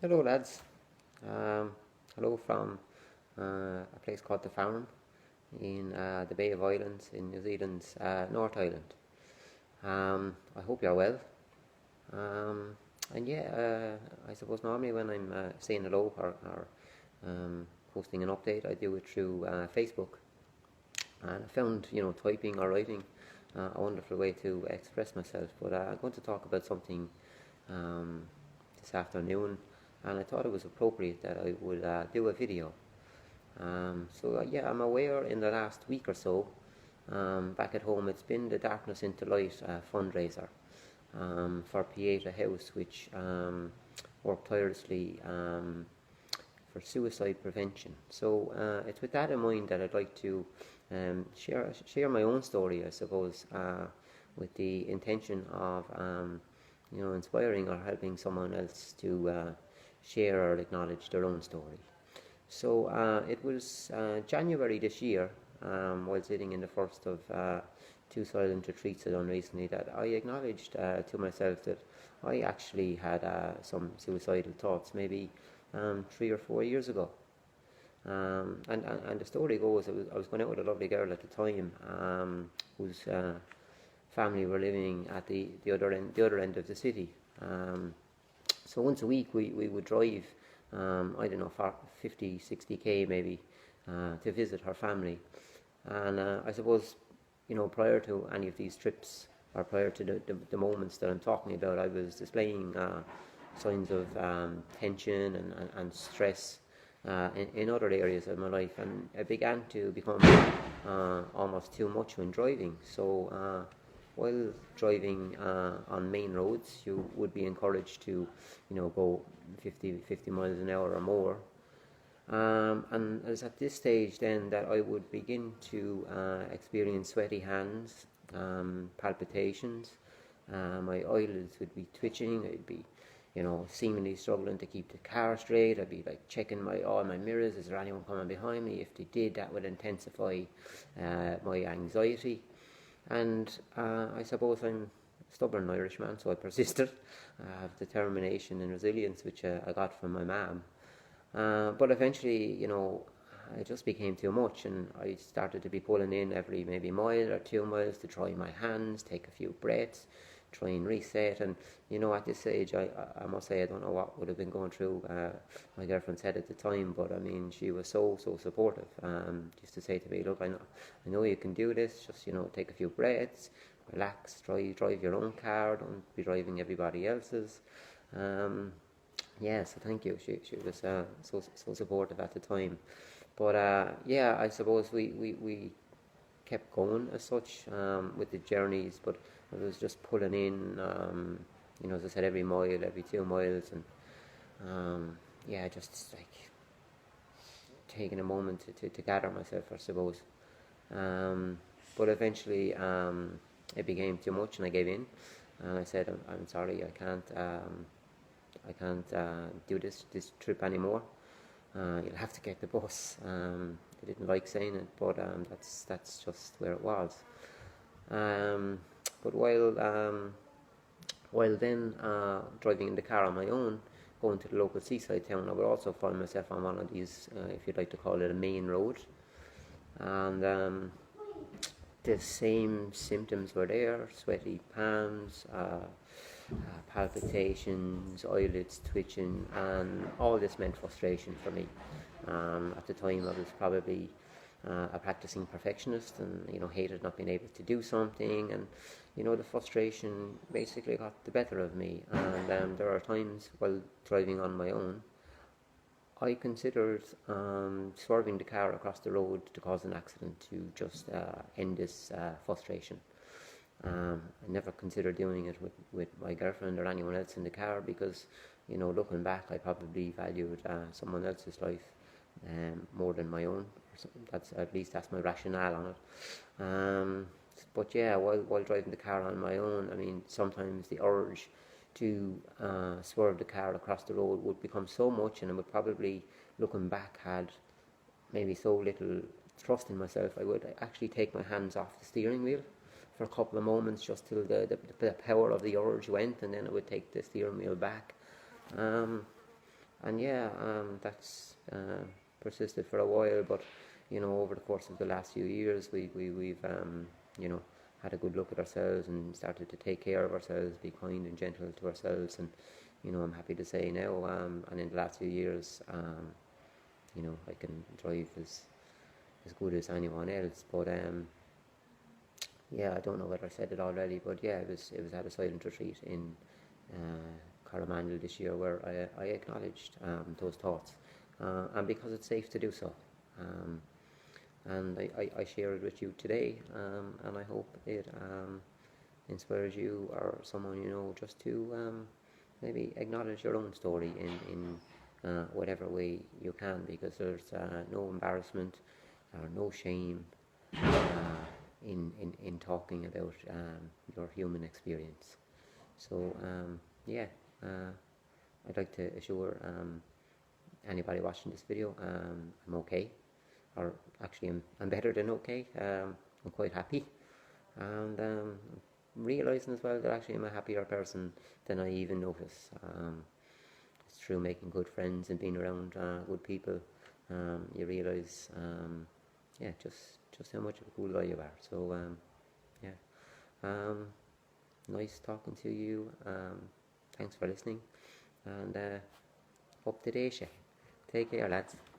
Hello, lads. Um, Hello from a place called The Farm in the Bay of Islands in New Zealand's North Island. I hope you're well. Um, and yeah, I suppose normally when I'm saying hello or posting an update, I do it through Facebook. And I found, typing or writing a wonderful way to express myself. But I'm going to talk about something um, this afternoon, and I thought it was appropriate that I would do a video. Yeah, I'm aware in the last week or so, back at home, it's been the Darkness into Light fundraiser for Pieta House, which work tirelessly for suicide prevention. So it's with that in mind that I'd like to share my own story, I suppose, with the intention of inspiring or helping someone else to share or acknowledge their own story. So it was January this year, while sitting in the first of two silent retreats I'd done recently, that I acknowledged to myself that I actually had some suicidal thoughts, maybe 3 or 4 years ago. And the story goes, I was going out with a lovely girl at the time, whose family were living at the other end of the city. So once a week we would drive, I don't know, for 50, 60k maybe, to visit her family. And I suppose, prior to any of these trips, or prior to the moments that I'm talking about, I was displaying signs of tension and stress in other areas of my life, and it began to become almost too much when driving. So while driving on main roads, you would be encouraged to, go 50 miles an hour or more. And it was at this stage then that I would begin to experience sweaty hands, palpitations. My eyelids would be twitching. I'd be, seemingly struggling to keep the car straight. I'd be like checking all my mirrors. Is there anyone coming behind me? If they did, that would intensify my anxiety. And I suppose I'm a stubborn Irishman, so I persisted. I have determination and resilience, which I got from my mum. But eventually, it just became too much, and I started to be pulling in every maybe mile or 2 miles to try my hands, take a few breaths, try and reset. And at this age, I must say I don't know what would have been going through my girlfriend's head at the time, but I mean, she was so supportive. Used to say to me, look, I know you can do this. Just take a few breaths, relax, drive your own car, don't be driving everybody else's. Yeah, so thank you. She was so supportive at the time. But yeah, I suppose we kept going as such with the journeys, but it was just pulling in, as I said, every mile, every 2 miles, and yeah, just like taking a moment to gather myself, I suppose. But eventually it became too much, and I gave in, and I said, I'm sorry, I can't do this trip anymore. You'll have to get the bus. I didn't like saying it, but that's just where it was. But while then driving in the car on my own, going to the local seaside town, I would also find myself on one of these, if you'd like to call it a main road, and the same symptoms were there: sweaty palms, palpitations, eyelids twitching, and all this meant frustration for me. At the time, I was probably a practicing perfectionist, and hated not being able to do something, and the frustration basically got the better of me. And there are times while driving on my own, I considered swerving the car across the road to cause an accident to just end this frustration. I never considered doing it with my girlfriend or anyone else in the car, because, looking back, I probably valued someone else's life more than my own. That's my rationale on it. But yeah, while driving the car on my own, I mean, sometimes the urge to swerve the car across the road would become so much, and I would probably, looking back, had maybe so little trust in myself, I would actually take my hands off the steering wheel for a couple of moments, just till the power of the urge went, and then I would take the steering wheel back. and yeah, that's persisted for a while. But over the course of the last few years, we've you know had a good look at ourselves and started to take care of ourselves, be kind and gentle to ourselves, and I'm happy to say now, and in the last few years, I can drive as good as anyone else. But yeah, I don't know whether I said it already, but yeah, it was at a silent retreat in Coromandel this year where I acknowledged those thoughts, and because it's safe to do so. And I share it with you today, and I hope it inspires you or someone just to maybe acknowledge your own story in whatever way you can, because there's no embarrassment or no shame in talking about your human experience. So yeah, I'd like to assure anybody watching this video I'm okay, or actually I'm better than okay. I'm quite happy, and realising as well that actually I'm a happier person than I even notice. It's through making good friends and being around good people, you realise yeah, just how much of a cool guy you are. So yeah, nice talking to you. Thanks for listening, and up to date. Take care, lads.